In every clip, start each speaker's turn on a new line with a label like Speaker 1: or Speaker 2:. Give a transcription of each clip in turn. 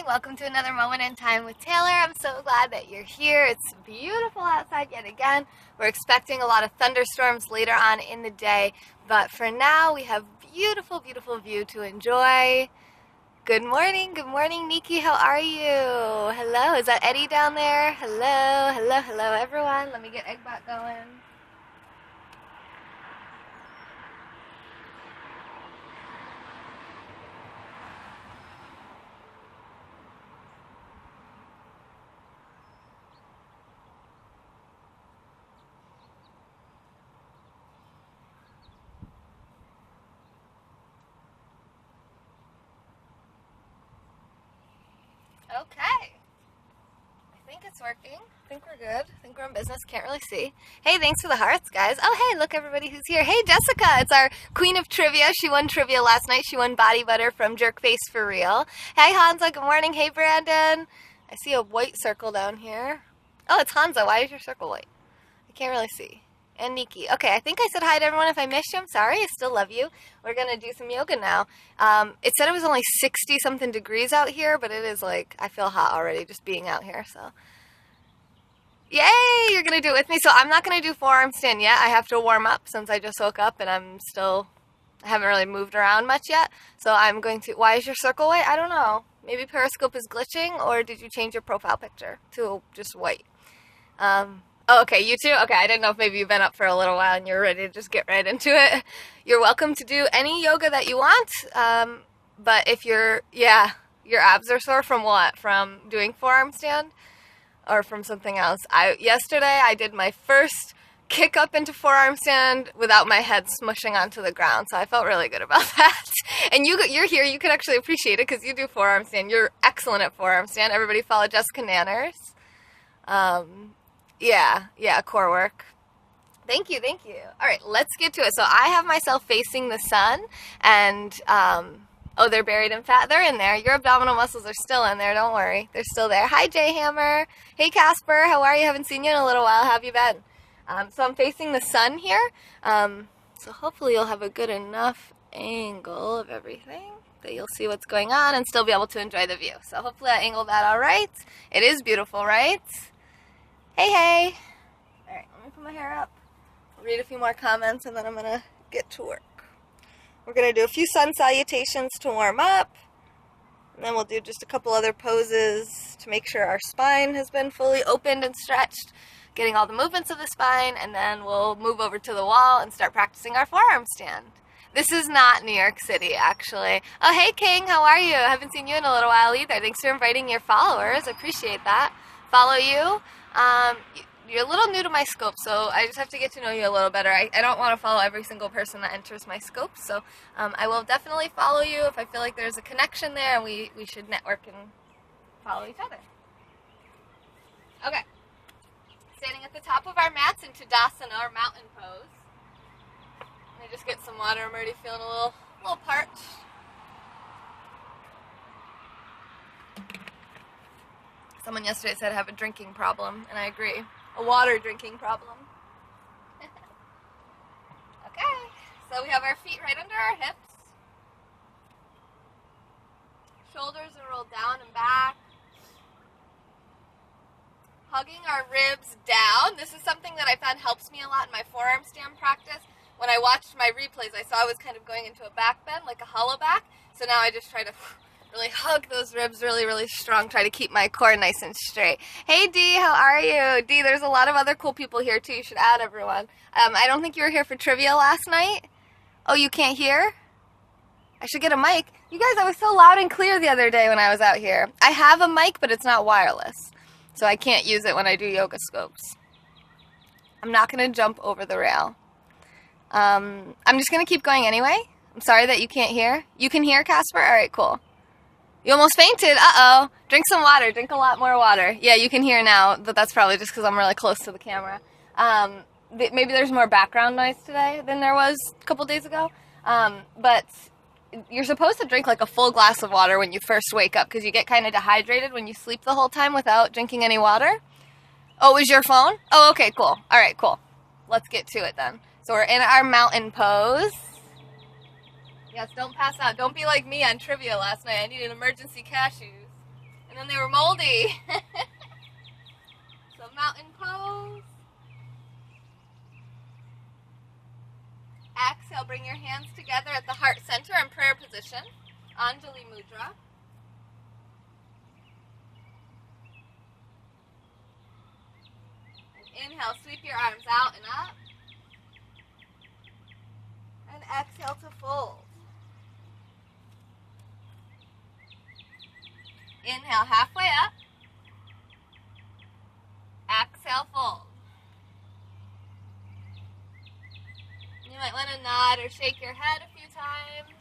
Speaker 1: Welcome to another Moment in Time with Taylor. I'm so glad that you're here. It's beautiful outside yet again. We're expecting a lot of thunderstorms later on in the day, but for now we have beautiful, beautiful view to enjoy. Good morning, Nikki. How are you? Hello, is that Eddie down there? Hello, everyone. Let me get Eggbot going. Okay. I think it's working. I think we're good. I think we're in business. Can't really see. Hey, thanks for the hearts, guys. Oh, hey, look, everybody who's here. Hey, Jessica. It's our queen of trivia. She won trivia last night. She won body butter from Jerkface for real. Hey, Hansa. Good morning. Hey, Brandon. I see a white circle down here. Oh, it's Hansa. Why is your circle white? I can't really see. And Nikki. Okay, I think I said hi to everyone. If I missed you, I'm sorry. I still love you. We're going to do some yoga now. It said it was only 60-something degrees out here, but it is like, I feel hot already just being out here, so. Yay, you're going to do it with me. So I'm not going to do forearm stand yet. I have to warm up since I just woke up and I haven't really moved around much yet. So I'm going to, why is your circle white? I don't know. Maybe Periscope is glitching, or did you change your profile picture to just white? Oh, okay, you too? Okay, I didn't know if maybe you've been up for a little while and you're ready to just get right into it. You're welcome to do any yoga that you want, but if your abs are sore from what? From doing forearm stand? Or from something else? Yesterday I did my first kick up into forearm stand without my head smushing onto the ground, so I felt really good about that. And you're here, you can actually appreciate it because you do forearm stand. You're excellent at forearm stand. Everybody follow Jessica Nanners. Yeah, core work. Thank you. All right, let's get to it. So I have myself facing the sun, and, oh, they're buried in fat. They're in there. Your abdominal muscles are still in there. Don't worry. They're still there. Hi, Jay Hammer. Hey, Casper. How are you? Haven't seen you in a little while. How have you been? So I'm facing the sun here. So hopefully you'll have a good enough angle of everything that you'll see what's going on and still be able to enjoy the view. So hopefully I angled that all right. It is beautiful, right? Hey. All right, let me put my hair up. I'll read a few more comments and then I'm going to get to work. We're going to do a few sun salutations to warm up. And then we'll do just a couple other poses to make sure our spine has been fully opened and stretched, getting all the movements of the spine, and then we'll move over to the wall and start practicing our forearm stand. This is not New York City, actually. Oh, hey, King, how are you? I haven't seen you in a little while either. Thanks for inviting your followers. I appreciate that. Follow you. You're a little new to my scope, so I just have to get to know you a little better. I don't want to follow every single person that enters my scope, so I will definitely follow you if I feel like there's a connection there and we should network and follow each other. Okay. Standing at the top of our mats in Tadasana, or mountain pose. Let me just get some water. I'm already feeling a little parched. Someone yesterday said I have a drinking problem, and I agree. A water drinking problem. Okay, so we have our feet right under our hips. Shoulders are rolled down and back. Hugging our ribs down. This is something that I found helps me a lot in my forearm stand practice. When I watched my replays, I saw I was kind of going into a back bend, like a hollow back. So now I just try to really hug those ribs really strong, try to keep my core nice and straight. Hey, Dee, how are you? Dee, there's a lot of other cool people here, too. You should add everyone. I don't think you were here for trivia last night. Oh, you can't hear? I should get a mic. You guys, I was so loud and clear the other day when I was out here. I have a mic, but it's not wireless, so I can't use it when I do yoga scopes. I'm not going to jump over the rail. I'm just going to keep going anyway. I'm sorry that you can't hear. You can hear, Casper? All right, cool. You almost fainted. Uh-oh. Drink some water. Drink a lot more water. Yeah, you can hear now, but that's probably just because I'm really close to the camera. Maybe there's more background noise today than there was a couple days ago. But you're supposed to drink like a full glass of water when you first wake up because you get kind of dehydrated when you sleep the whole time without drinking any water. Oh, it was your phone? Oh, okay, cool. All right, cool. Let's get to it then. So we're in our mountain pose. Yes, don't pass out. Don't be like me on trivia last night. I needed emergency cashews. And then they were moldy. So mountain pose. Exhale, bring your hands together at the heart center in prayer position. Anjali Mudra. And inhale, sweep your arms out and up. And exhale to fold. Inhale, halfway up. Exhale, fold. You might want to nod or shake your head a few times.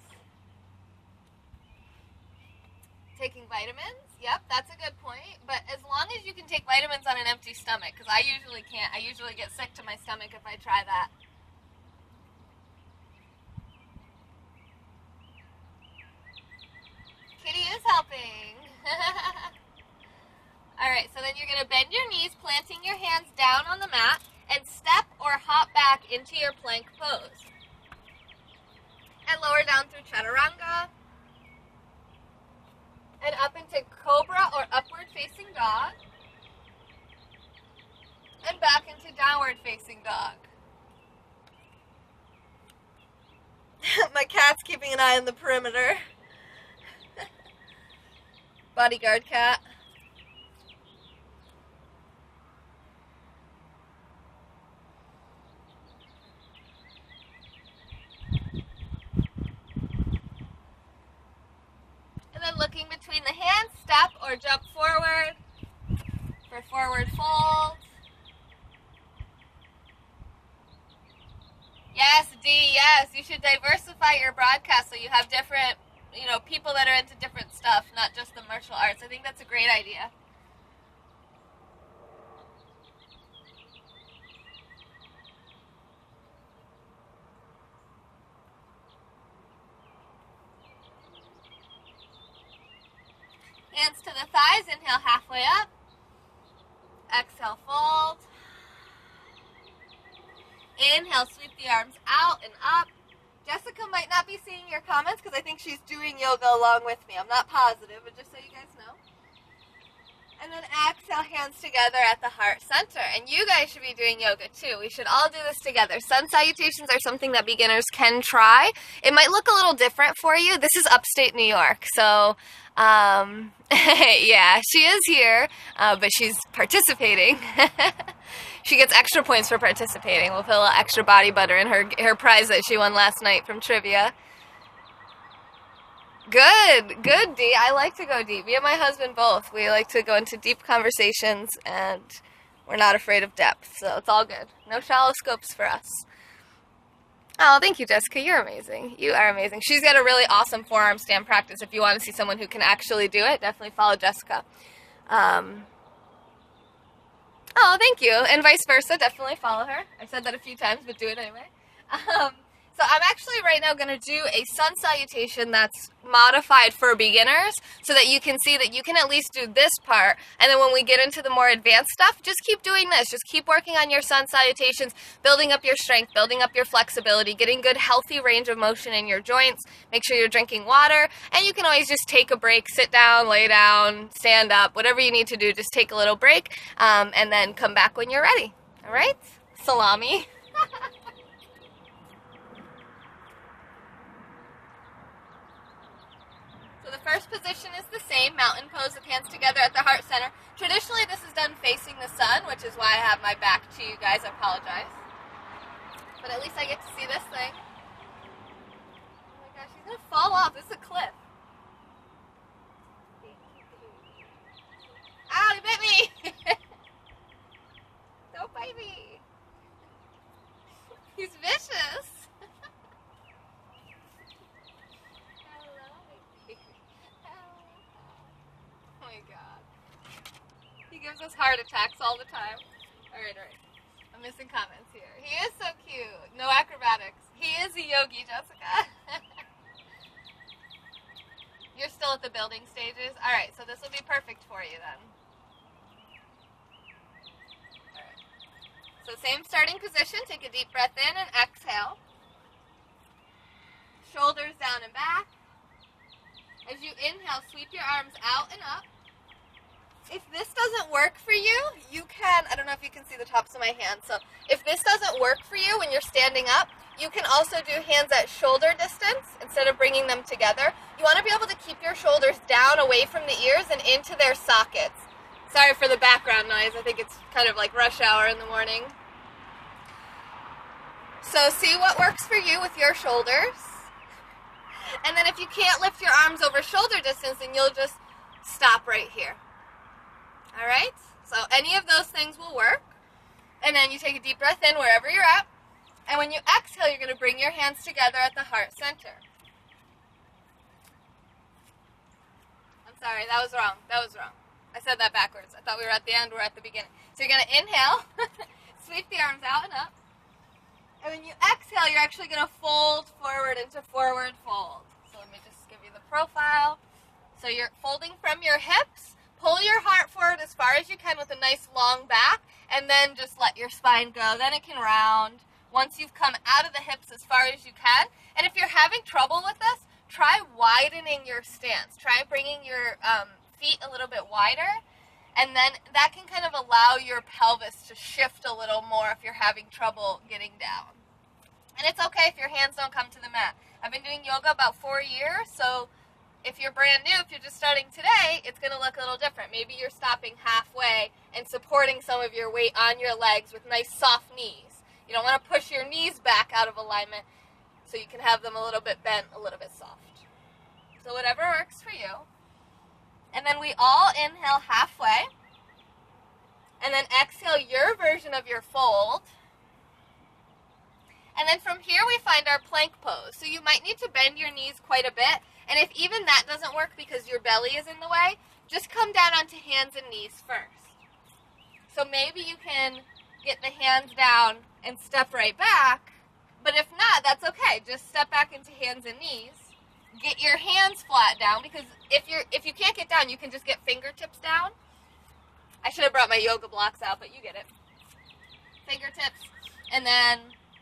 Speaker 1: Taking vitamins? Yep, that's a good point. But as long as you can take vitamins on an empty stomach, because I usually can't. I usually get sick to my stomach if I try that. Kitty is helping. Alright, so then you're going to bend your knees, planting your hands down on the mat, and step or hop back into your plank pose. And lower down through chaturanga. And up into cobra or upward facing dog. And back into downward facing dog. My cat's keeping an eye on the perimeter. Bodyguard cat. And then looking between the hands, step or jump forward for forward fold. Yes, D, yes. You should diversify your broadcast so you have different, people that are into different stuff, not just the martial arts. I think that's a great idea. Hands to the thighs, inhale halfway up. Exhale, fold. Inhale, sweep the arms out and up. Jessica might not be seeing your comments because I think she's doing yoga along with me. I'm not positive, but just so you guys know. And then exhale, hands together at the heart center. And you guys should be doing yoga too. We should all do this together. Sun salutations are something that beginners can try. It might look a little different for you. This is upstate New York, so yeah, she is here, but she's participating. She gets extra points for participating. We'll put a little extra body butter in her prize that she won last night from trivia. Good, D. I like to go deep. Me and my husband both. We like to go into deep conversations, and we're not afraid of depth, so it's all good. No shallow scopes for us. Oh, thank you, Jessica. You're amazing. You are amazing. She's got a really awesome forearm stand practice. If you want to see someone who can actually do it, definitely follow Jessica. Oh, thank you. And vice versa, definitely follow her. I've said that a few times, but do it anyway. So I'm actually right now going to do a sun salutation that's modified for beginners so that you can see that you can at least do this part. And then when we get into the more advanced stuff, just keep doing this. Just keep working on your sun salutations, building up your strength, building up your flexibility, getting good healthy range of motion in your joints. Make sure you're drinking water. And you can always just take a break, sit down, lay down, stand up, whatever you need to do. Just take a little break and then come back when you're ready. All right? Salami. So the first position is the same, mountain pose with hands together at the heart center. Traditionally, this is done facing the sun, which is why I have my back to you guys. I apologize. But at least I get to see this thing. Oh my gosh, she's going to fall off. This is a cliff. Ow, you bit me! Don't bite me. He's vicious. Gives us heart attacks all the time. Alright. I'm missing comments here. He is so cute. No acrobatics. He is a yogi, Jessica. You're still at the building stages? Alright, so this will be perfect for you then. Alright. So same starting position. Take a deep breath in and exhale. Shoulders down and back. As you inhale, sweep your arms out and up. If this doesn't work for you, you can, I don't know if you can see the tops of my hands, so if this doesn't work for you when you're standing up, you can also do hands at shoulder distance instead of bringing them together. You want to be able to keep your shoulders down away from the ears and into their sockets. Sorry for the background noise, I think it's kind of like rush hour in the morning. So see what works for you with your shoulders. And then if you can't lift your arms over shoulder distance, then you'll just stop right here. All right? So any of those things will work. And then you take a deep breath in wherever you're at. And when you exhale, you're going to bring your hands together at the heart center. I'm sorry, that was wrong. I said that backwards. I thought we were at the end, we're at the beginning. So you're going to inhale, sweep the arms out and up. And when you exhale, you're actually going to fold forward into forward fold. So let me just give you the profile. So you're folding from your hips. Pull your heart forward as far as you can with a nice long back, and then just let your spine go. Then it can round once you've come out of the hips as far as you can. And if you're having trouble with this, try widening your stance. Try bringing your feet a little bit wider, and then that can kind of allow your pelvis to shift a little more if you're having trouble getting down. And it's okay if your hands don't come to the mat. I've been doing yoga about 4 years, so if you're brand new, if you're just starting today, it's going to look a little different. Maybe you're stopping halfway and supporting some of your weight on your legs with nice soft knees. You don't want to push your knees back out of alignment, so you can have them a little bit bent, a little bit soft. So whatever works for you. And then we all inhale halfway. And then exhale your version of your fold. And then from here we find our plank pose. So you might need to bend your knees quite a bit. And if even that doesn't work because your belly is in the way, just come down onto hands and knees first. So maybe you can get the hands down and step right back. But if not, that's okay. Just step back into hands and knees. Get your hands flat down, because if you can't get down, you can just get fingertips down. I should have brought my yoga blocks out, but you get it. Fingertips, and then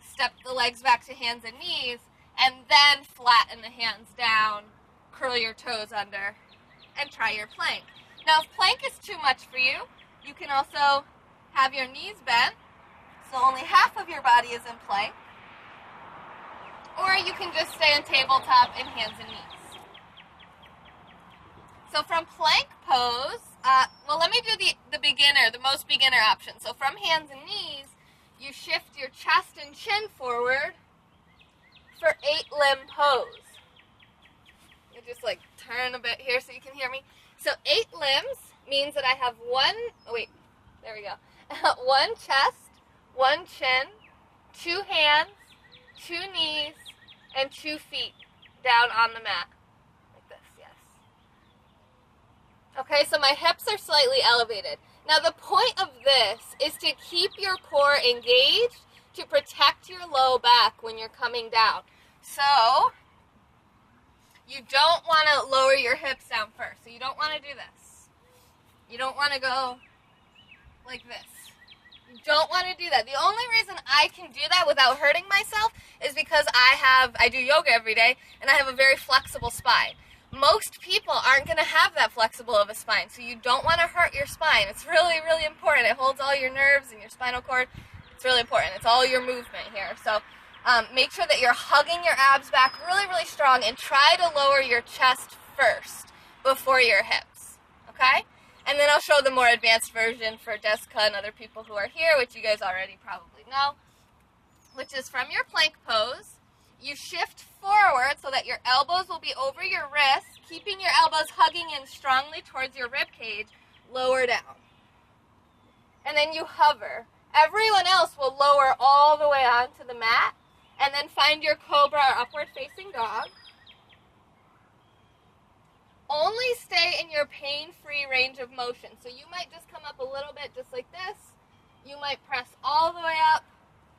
Speaker 1: step the legs back to hands and knees, and then flatten the hands down, curl your toes under, and try your plank. Now, if plank is too much for you, you can also have your knees bent, so only half of your body is in plank. Or you can just stay on tabletop in hands and knees. So from plank pose, well, let me do the most beginner option. So from hands and knees, you shift your chest and chin forward for 8-limb pose. You just like turn a bit here so you can hear me. So 8 limbs means that I have one chest, 1 chin, 2 hands, 2 knees, and 2 feet down on the mat. Like this, yes. Okay, so my hips are slightly elevated. Now the point of this is to keep your core engaged to protect your low back when you're coming down. So you don't want to lower your hips down first. So you don't want to do this. You don't want to go like this. You don't want to do that. The only reason I can do that without hurting myself is because I do yoga every day, and I have a very flexible spine. Most people aren't going to have that flexible of a spine, so you don't want to hurt your spine. It's really, really important. It holds all your nerves and your spinal cord. It's really important. It's all your movement here. So make sure that you're hugging your abs back really, really strong, and try to lower your chest first before your hips, okay? And then I'll show the more advanced version for Jessica and other people who are here, which you guys already probably know, which is from your plank pose. You shift forward so that your elbows will be over your wrists, keeping your elbows hugging in strongly towards your rib cage, lower down. And then you hover. Everyone else will lower all the way onto the mat, and then find your cobra or upward facing dog. Only stay in your pain-free range of motion. So you might just come up a little bit just like this. You might press all the way up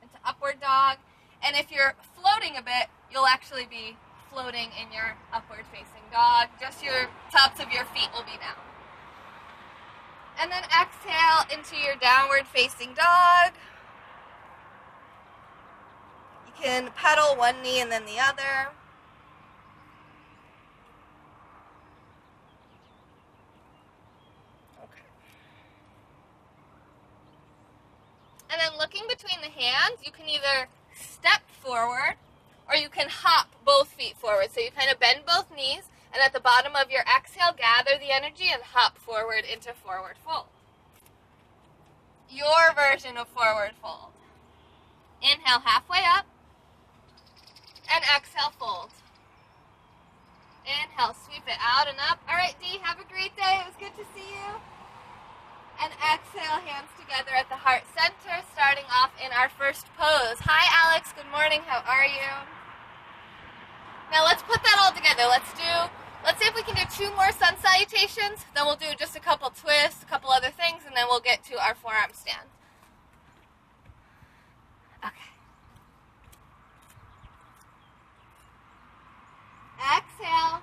Speaker 1: into upward dog. And if you're floating a bit, you'll actually be floating in your upward facing dog. Just your tops of your feet will be down. And then exhale into your downward facing dog. You can pedal one knee and then the other. And then looking between the hands, you can either step forward or you can hop both feet forward. So you kind of bend both knees, and at the bottom of your exhale, gather the energy and hop forward into forward fold. Your version of forward fold. Inhale halfway up, and exhale fold. Inhale, sweep it out and up. All right, Dee, have a great day. It was good to see you. And exhale, hands together at the heart center, starting off in our first pose. Hi, Alex. Good morning. How are you? Now let's put that all together. Let's see if we can do 2 more sun salutations. Then we'll do just a couple twists, a couple other things, and then we'll get to our forearm stand. Okay. Exhale.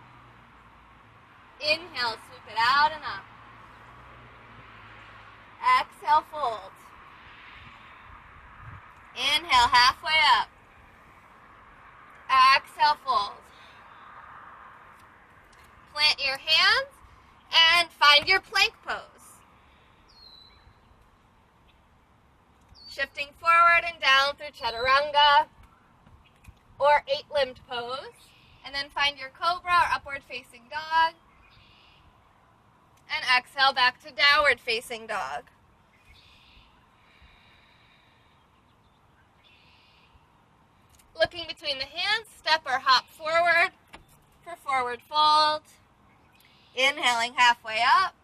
Speaker 1: Inhale, sweep it out and up. Exhale, fold. Inhale, halfway up. Exhale, fold. Plant your hands and find your plank pose. Shifting forward and down through chaturanga or 8-limbed pose. And then find your cobra or upward facing dog. And exhale back to downward facing dog. Looking between the hands, step or hop forward for forward fold. Inhaling halfway up.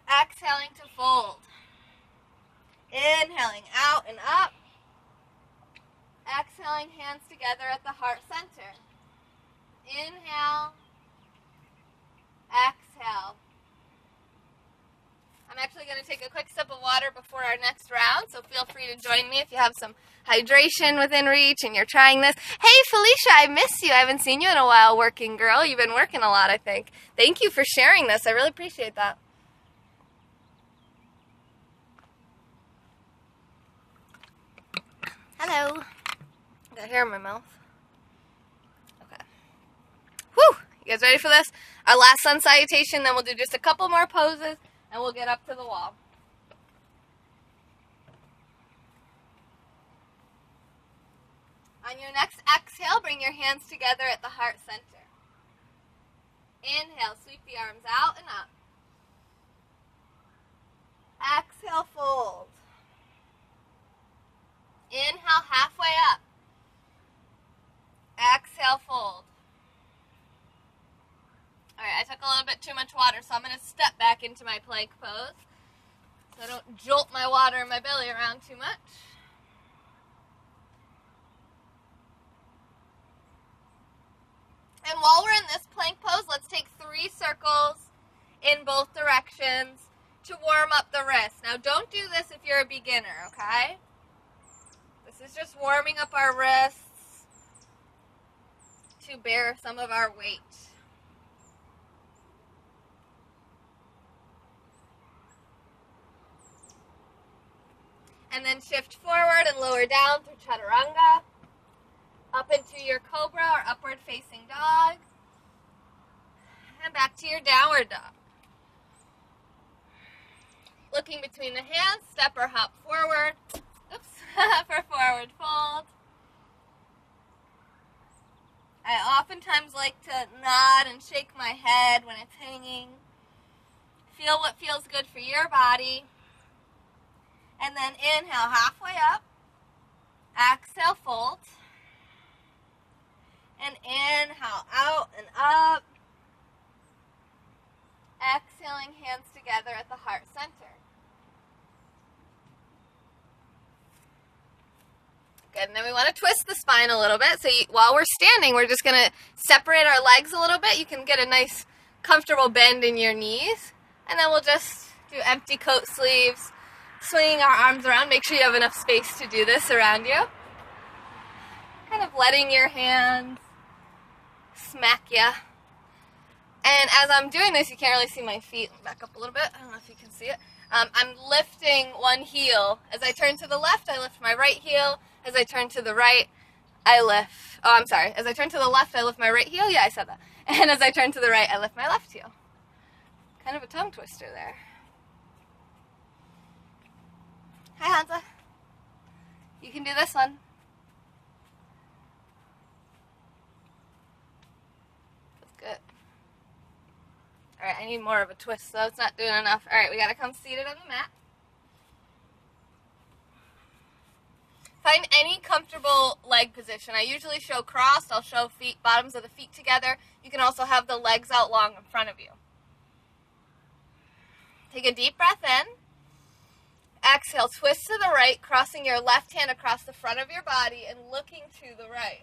Speaker 1: Exhaling to fold. Inhaling out and up. Exhaling, hands together at the heart center. Inhale. Exhale. I'm actually going to take a quick sip of water before our next round, so feel free to join me if you have some hydration within reach and you're trying this. Hey, Felicia, I miss you. I haven't seen you in a while, working girl. You've been working a lot, I think. Thank you for sharing this. I really appreciate that. Hello. Got hair in my mouth. Okay. Whew! You guys ready for this? Our last sun salutation, then we'll do just a couple more poses, and we'll get up to the wall. On your next exhale, bring your hands together at the heart center. Inhale, sweep the arms out and up. Exhale, fold. Inhale, halfway up. Exhale, fold. Alright, I took a little bit too much water, so I'm going to step back into my plank pose so I don't jolt my water in my belly around too much. And while we're in this plank pose, let's take 3 circles in both directions to warm up the wrists. Now, don't do this if you're a beginner, okay? This is just warming up our wrists to bear some of our weight. And then shift forward and lower down through chaturanga, up into your cobra or upward facing dog, and back to your downward dog. Looking between the hands, step or hop forward, for forward fold. I oftentimes like to nod and shake my head when it's hanging. Feel what feels good for your body. And then inhale halfway up. Exhale, fold. And inhale out and up. Exhaling, hands together at the heart center. Good, and then we want to twist the spine a little bit. So while we're standing, we're just going to separate our legs a little bit. You can get a nice, comfortable bend in your knees. And then we'll just do empty coat sleeves. Swinging our arms around. Make sure you have enough space to do this around you. Kind of letting your hands smack you. And as I'm doing this, you can't really see my feet. Back up a little bit. I don't know if you can see it. I'm lifting one heel. As I turn to the left, I lift my right heel. As I turn to the right, I lift. Oh, I'm sorry. As I turn to the left, I lift my right heel. Yeah, I said that. And as I turn to the right, I lift my left heel. Kind of a tongue twister there. Hi, Hansa. can do this one. That's good. Alright, I need more of a twist, so it's not doing enough. Alright, we gotta come seated on the mat. Find any comfortable leg position. I usually show crossed. I'll show feet, bottoms of the feet together. You can also have the legs out long in front of you. Take a deep breath in. Exhale, twist to the right, crossing your left hand across the front of your body and looking to the right.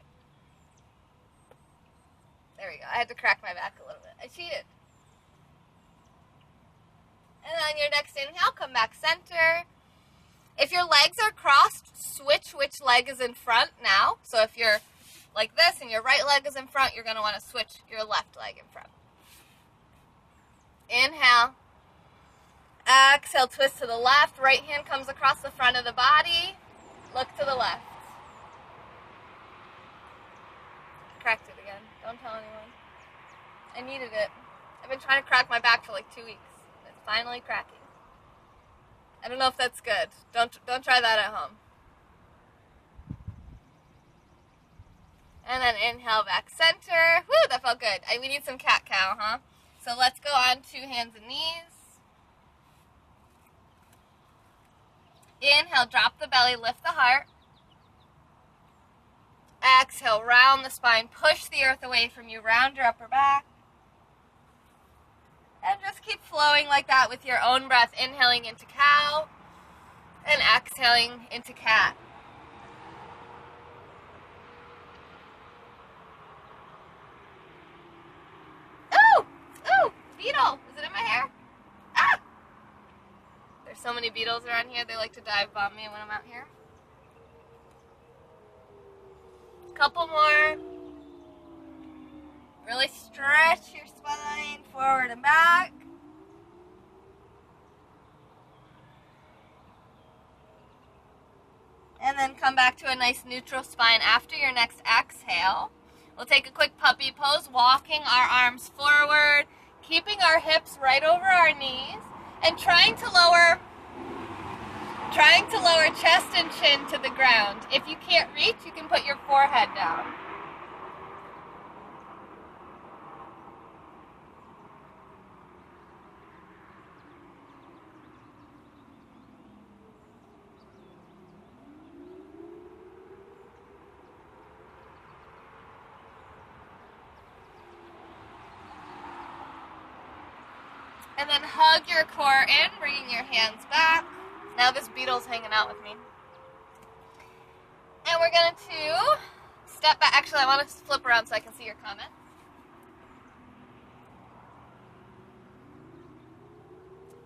Speaker 1: There we go. I had to crack my back a little bit. I cheated. And on your next inhale, come back center. If your legs are crossed, switch which leg is in front now. So if you're like this and your right leg is in front, you're going to want to switch your left leg in front. Inhale. Exhale, twist to the left. Right hand comes across the front of the body. Look to the left. Cracked it again. Don't tell anyone. I needed it. I've been trying to crack my back for like 2 weeks. It's finally cracking. I don't know if that's good. Don't try that at home. And then inhale, back center. Woo, that felt good. We need some cat-cow, huh? So let's go on to hands and knees. Inhale, drop the belly, lift the heart. Exhale, round the spine, push the earth away from you, round your upper back. And just keep flowing like that with your own breath, inhaling into cow and exhaling into cat. Ooh! Ooh! Beetle! Is it in my hair? Ah! There's so many beetles around here, they like to dive bomb me when I'm out here. Couple more. Really stretch your spine forward and back. And then come back to a nice neutral spine after your next exhale. We'll take a quick puppy pose, walking our arms forward, keeping our hips right over our knees, and trying to lower chest and chin to the ground. If you can't reach, you can put your forehead down. And then hug your core in, bringing your hands back. Now this beetle's hanging out with me. And we're going to step back. Actually, I want to flip around so I can see your comment.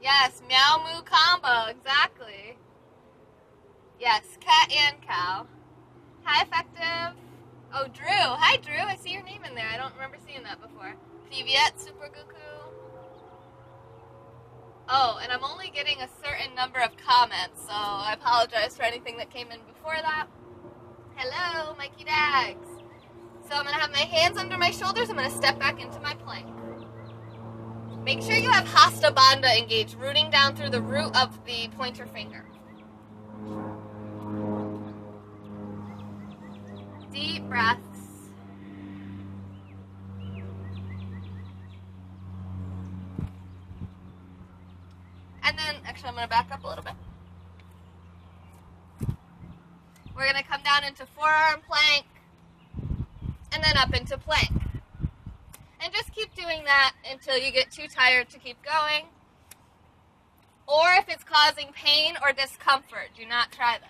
Speaker 1: Yes, meow moo combo, exactly. Yes, cat and cow. Hi, Effective. Oh, Drew. Hi, Drew. I see your name in there. I don't remember seeing that before. Privyet, Super Goku. Oh, and I'm only getting a certain number of comments, so I apologize for anything that came in before that. Hello, Mikey Dags. So I'm going to have my hands under my shoulders. I'm going to step back into my plank. Make sure you have Hasta Bandha engaged, rooting down through the root of the pointer finger. Deep breaths. And then, actually, I'm going to back up a little bit. We're going to come down into forearm plank, and then up into plank. And just keep doing that until you get too tired to keep going. Or if it's causing pain or discomfort, do not try this.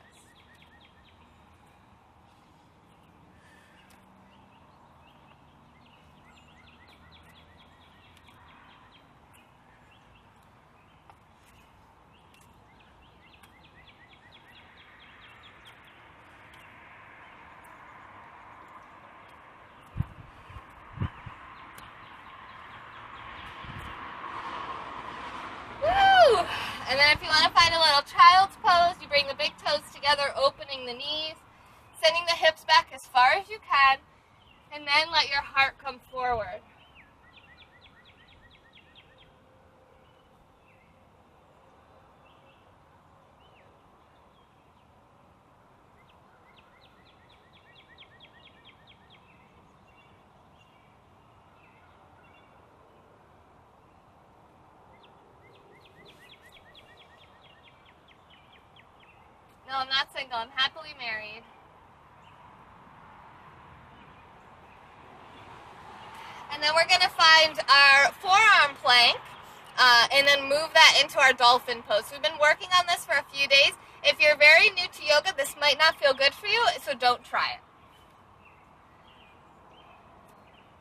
Speaker 1: And then if you want to find a little child's pose, you bring the big toes together, opening the knees, sending the hips back as far as you can, and then let your heart come forward. No, I'm not single. I'm happily married. And then we're going to find our forearm plank and then move that into our dolphin pose. We've been working on this for a few days. If you're very new to yoga, this might not feel good for you, so don't try it.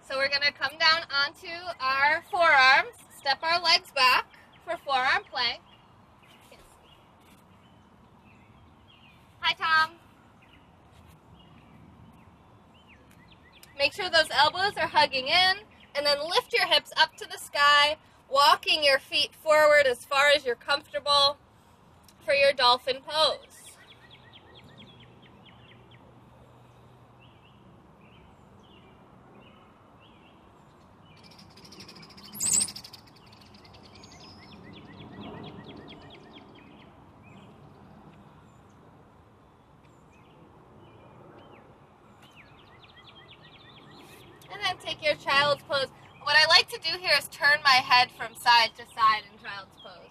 Speaker 1: So we're going to come down onto our forearms, step our legs back for forearm plank. Hi, Tom. Make sure those elbows are hugging in, and then lift your hips up to the sky, walking your feet forward as far as you're comfortable for your dolphin pose. And then take your child's pose. What I like to do here is turn my head from side to side in child's pose.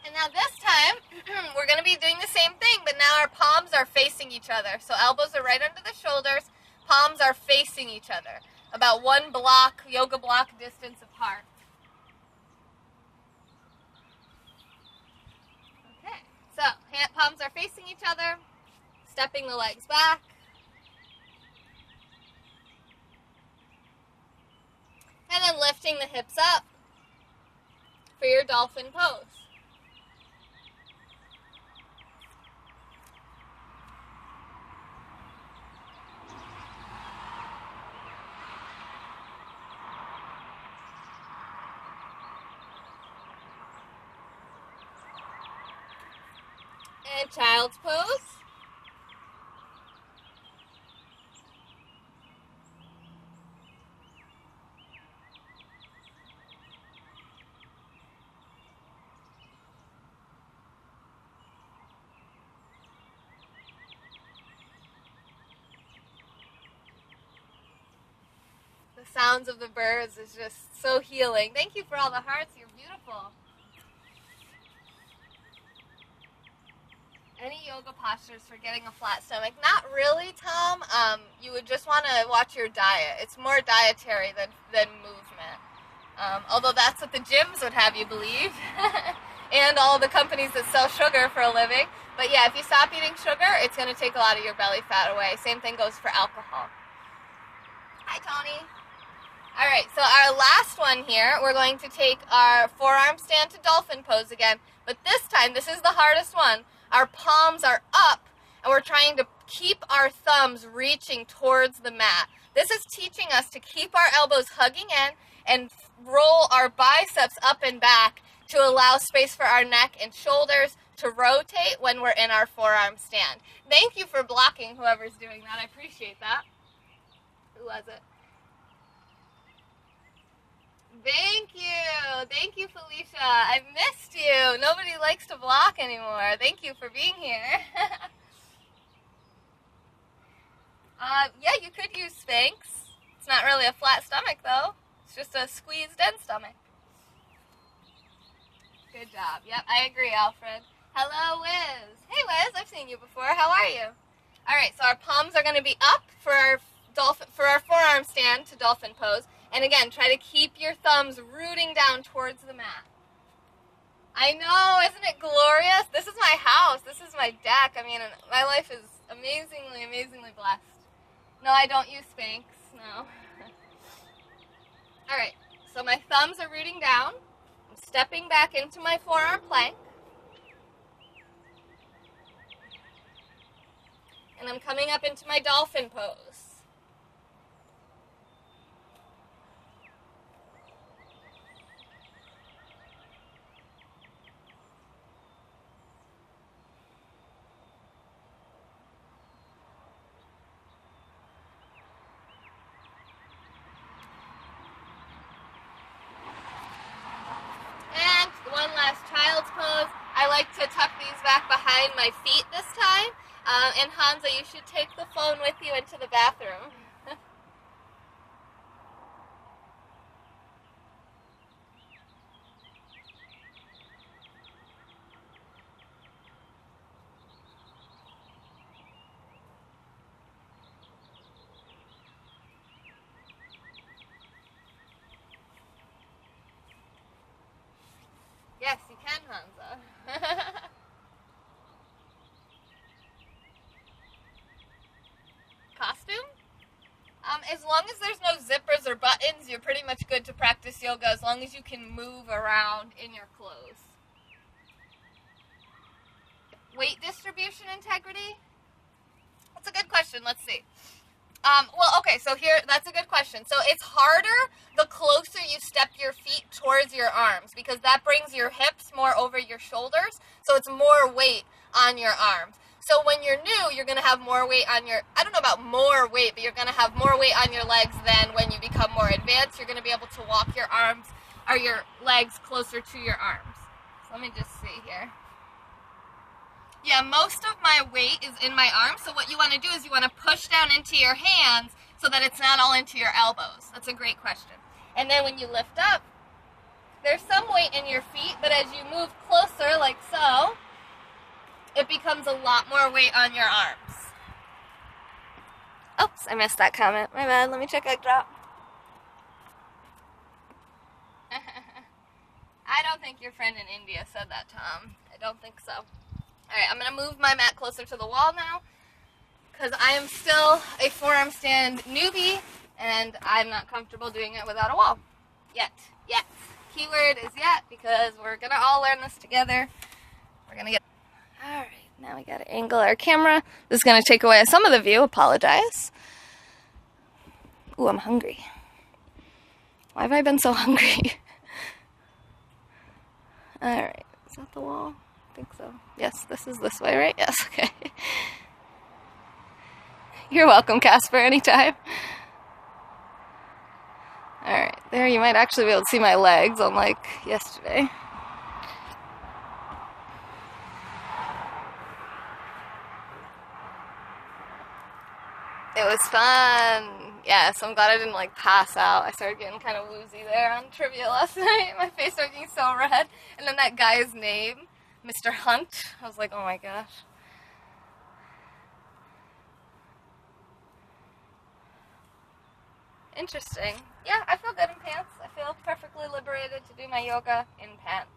Speaker 1: And now this time, we're going to be doing the same thing, but now our palms are facing each other. So elbows are right under the shoulders, palms are facing each other, about one block, yoga block distance apart. Okay, so palms are facing each other, stepping the legs back. And then lifting the hips up for your dolphin pose. And child's pose. The sounds of the birds is just so healing. Thank you for all the hearts. You're beautiful. Any yoga postures for getting a flat stomach? Not really, Tom. You would just want to watch your diet. It's more dietary than movement. Although that's what the gyms would have you believe. And all the companies that sell sugar for a living. But yeah, if you stop eating sugar, it's going to take a lot of your belly fat away. Same thing goes for alcohol. Hi, Tony. All right, so our last one here, we're going to take our forearm stand to dolphin pose again. But this time, this is the hardest one. Our palms are up, and we're trying to keep our thumbs reaching towards the mat. This is teaching us to keep our elbows hugging in and roll our biceps up and back to allow space for our neck and shoulders to rotate when we're in our forearm stand. Thank you for blocking whoever's doing that. I appreciate that. Who was it? Thank you. Thank you, Felicia. I've missed you. Nobody likes to block anymore. Thank you for being here. Yeah, you could use Spanx. It's not really a flat stomach, though. It's just a squeezed-in stomach. Good job. Yep, I agree, Alfred. Hello, Wiz. Hey, Wiz. I've seen you before. How are you? All right, so our palms are going to be up for our forearm stand to dolphin pose. And again, try to keep your thumbs rooting down towards the mat. I know, isn't it glorious? This is my house. This is my deck. I mean, my life is amazingly, amazingly blessed. No, I don't use Spanx. No. All right, so my thumbs are rooting down. I'm stepping back into my forearm plank. And I'm coming up into my dolphin pose. One last child's pose. I like to tuck these back behind my feet this time And Hansa, you should take the phone with you into the bathroom. Yes, you can, Hansa. Costume? As long as there's no zippers or buttons, you're pretty much good to practice yoga as long as you can move around in your clothes. Weight distribution integrity? That's a good question. Let's see. Well, okay, so here, that's a good question. So it's harder the closer you step your feet towards your arms because that brings your hips more over your shoulders, so it's more weight on your arms. So when you're new, you're going to have more weight on your, I don't know about more weight, but you're going to have more weight on your legs than when you become more advanced. You're going to be able to walk your arms or your legs closer to your arms. So let me just see here. Yeah, most of my weight is in my arms, so what you want to do is you want to push down into your hands so that it's not all into your elbows. That's a great question. And then when you lift up, there's some weight in your feet, but as you move closer, like so, it becomes a lot more weight on your arms. Oops, I missed that comment. My bad. Let me check egg drop. I don't think your friend in India said that, Tom. I don't think so. Alright, I'm going to move my mat closer to the wall now because I am still a forearm stand newbie and I'm not comfortable doing it without a wall. Yet. Yet. Keyword is yet because we're going to all learn this together. We're going to get... Alright, now we got to angle our camera. This is going to take away some of the view. Apologize. Ooh, I'm hungry. Why have I been so hungry? Alright, is that the wall? I think so. Yes, this is this way, right? Yes, okay. You're welcome, Casper, anytime. Alright, there you might actually be able to see my legs, unlike yesterday. It was fun. Yes, I'm glad I didn't pass out. I started getting kind of woozy there on trivia last night. My face started getting so red. And then that guy's name, Mr. Hunt. I was like, oh my gosh. Interesting. Yeah, I feel good in pants. I feel perfectly liberated to do my yoga in pants.